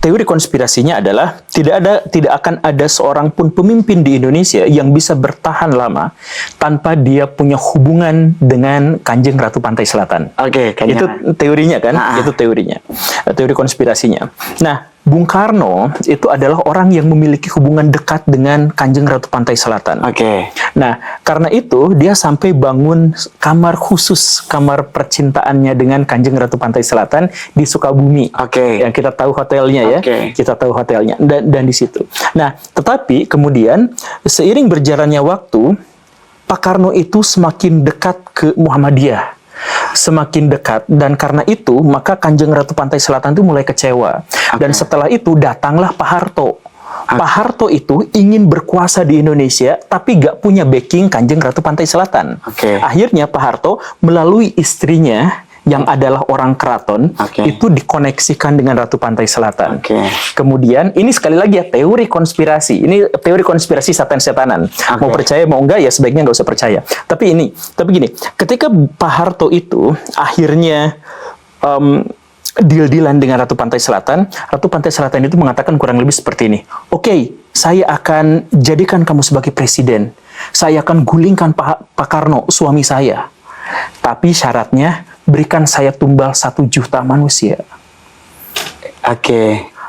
teori konspirasinya adalah tidak akan ada seorang pun pemimpin di Indonesia yang bisa bertahan lama tanpa dia punya hubungan dengan Kanjeng Ratu Pantai Selatan. Oke, Itu teorinya kan? Itu teorinya. Teori konspirasinya. Nah, Bung Karno itu adalah orang yang memiliki hubungan dekat dengan Kanjeng Ratu Pantai Selatan. Oke. Nah, karena itu dia sampai bangun kamar khusus, kamar percintaannya dengan Kanjeng Ratu Pantai Selatan di Sukabumi. Oke. Yang kita tahu hotelnya ya. Oke. Kita tahu hotelnya dan di situ. Nah, tetapi kemudian seiring berjalannya waktu, Pak Karno itu semakin dekat ke Muhammadiyah. Semakin dekat, dan karena itu maka Kanjeng Ratu Pantai Selatan itu mulai kecewa. Dan setelah itu datanglah Pak Harto. Pak Harto itu ingin berkuasa di Indonesia tapi gak punya backing Kanjeng Ratu Pantai Selatan. Akhirnya Pak Harto melalui istrinya yang adalah orang keraton itu dikoneksikan dengan Ratu Pantai Selatan. Kemudian ini sekali lagi ya teori konspirasi. Ini teori konspirasi setan-setanan. Mau percaya mau enggak ya sebaiknya nggak usah percaya. Tapi gini, ketika Pak Harto itu akhirnya deal-dealan dengan Ratu Pantai Selatan itu mengatakan kurang lebih seperti ini. Oke, saya akan jadikan kamu sebagai presiden. Saya akan gulingkan Pak Karno, suami saya. Tapi syaratnya berikan saya tumbal 1 juta manusia.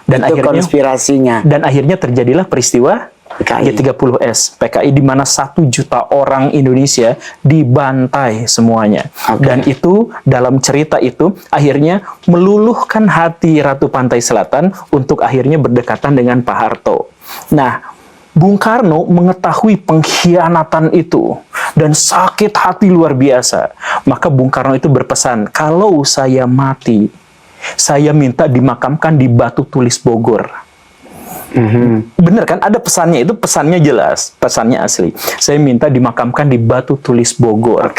Dan itu akhirnya konspirasinya. Dan akhirnya terjadilah peristiwa G30S PKI di mana 1 juta orang Indonesia dibantai semuanya. Dan itu dalam cerita itu akhirnya meluluhkan hati Ratu Pantai Selatan untuk akhirnya berdekatan dengan Pak Harto. Nah, Bung Karno mengetahui pengkhianatan itu dan sakit hati luar biasa. Maka Bung Karno itu berpesan, kalau saya mati, saya minta dimakamkan di Batu Tulis Bogor. Bener kan? Ada pesannya, itu pesannya jelas, pesannya asli. Saya minta dimakamkan di Batu Tulis Bogor.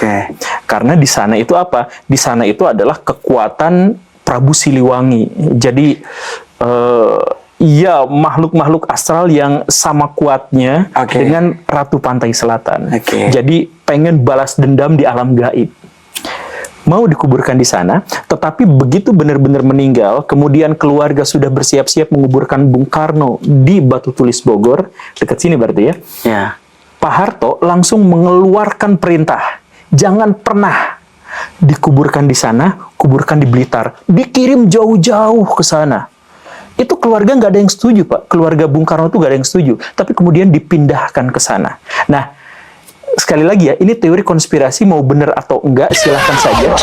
Karena di sana itu apa? Di sana itu adalah kekuatan Prabu Siliwangi. Jadi iya, makhluk-makhluk astral yang sama kuatnya dengan Ratu Pantai Selatan. Jadi pengen balas dendam di alam gaib. Mau dikuburkan di sana, tetapi begitu benar-benar meninggal, kemudian keluarga sudah bersiap-siap menguburkan Bung Karno di Batu Tulis Bogor, dekat sini berarti ya. Pak Harto langsung mengeluarkan perintah, jangan pernah dikuburkan di sana, kuburkan di Blitar. Dikirim jauh-jauh ke sana. Itu keluarga nggak ada yang setuju, Pak. Keluarga Bung Karno itu nggak ada yang setuju. Tapi kemudian dipindahkan ke sana. Nah, sekali lagi ya, ini teori konspirasi mau benar atau enggak, silahkan saja.